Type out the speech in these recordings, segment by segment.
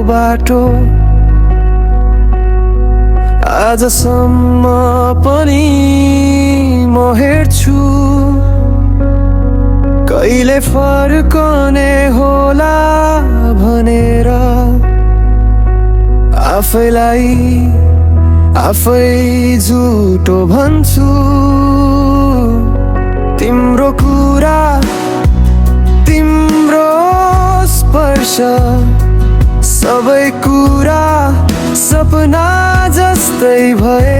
बाटो आजसम्म पनि म हेर्छु कहिले फर्कने होला भनेर आफैलाई आफै झुटो भन्छु तिम्रो कुरा तिम्रो स्पर्श सबै कुरा सपना जस्तै भए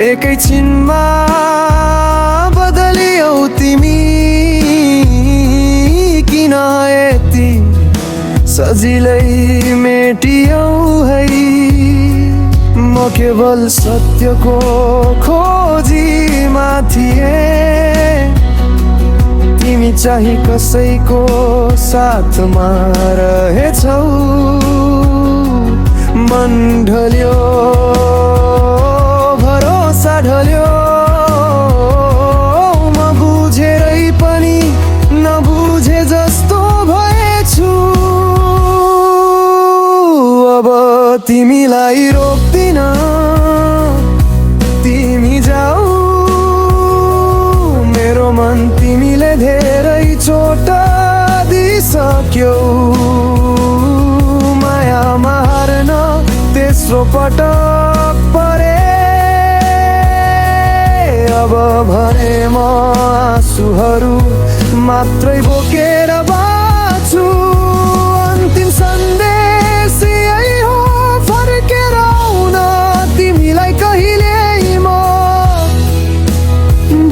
एकैछिनमा बदलियौ तिमी किन यति सजिलै मेटियौ है म केवल सत्यको खोजीमा थिएँ तिमी चाहिँ कसैको साथमा रहेछौ मन ढल्यो भरोसा ढल्यो म बुझेरै पनि नबुझे जस्तो भएछु अब तिमीलाई रोक्दिन तिमी जाऊ मेरो मन तिमीले धेरै चोट दिइसक्यौ मायामा हार्न तेस्रो पटक परे अब भने म आँसुहरू मात्रै बोकेर बाँच्छु अन्तिम सन्देश यही हो फर्केर आउन तिमीलाई कहिले म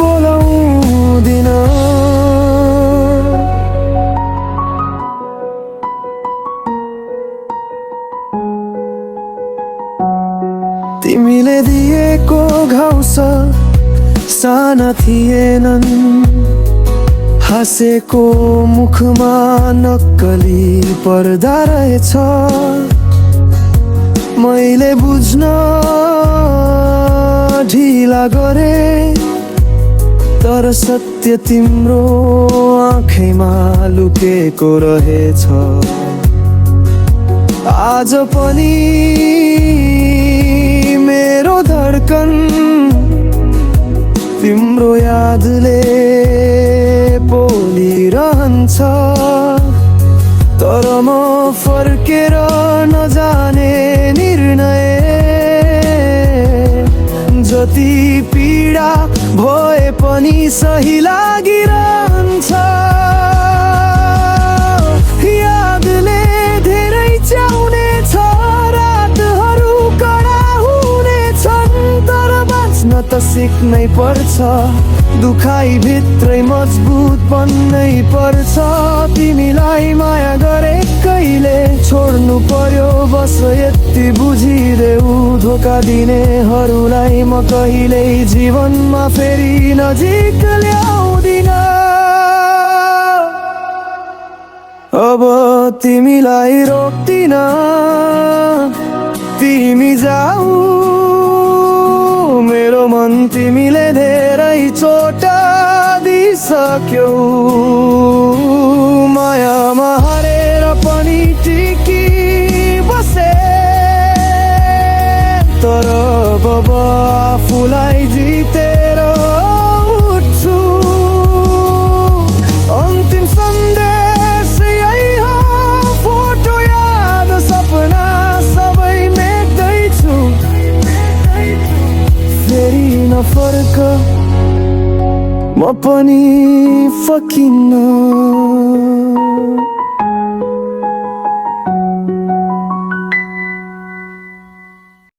बोलाउँदिन तिमीले दिएको घाउ साना थिएनन् हाँसेको मुखमा नक्कली पर्दा रहेछ मैले बुझ्न ढिला गरे तर सत्य तिम्रो आँखैमा लुकेको रहेछ आज पनि मेरो धड्कन तिम्रो यादले पोलिरहन्छ तर म फर्केर नजाने निर्णय जति पीडा भए पनि सही लागिरहन्छ यादले धेरै चाउने छ रातहरू कडा हुनेछन् तर बाँच्न त सिक्नै पर्छ दुखाइ भित्रै मजबुत बन्नै पर्छ तिमीलाई माया गरे कहिले छोड्नु पर्यो बस यति बुझिदेऊ धोका दिनेहरूलाई म कहिल्यै जीवनमा फेरि नजिक ल्याउँदिन अब तिमीलाई रोक्दिन तिमी जाऊ मेरो मन तिमीले धेरै चोट दिइसक्यौ मायामा हारेर पनि टिकी बसे तर अब आफूलाई जितेर उठ्छु अन्तिम सन्देश यही हो फोटो याद सपना सबै मेट्दैछु फेरि नफर्क म पनि फकिन्न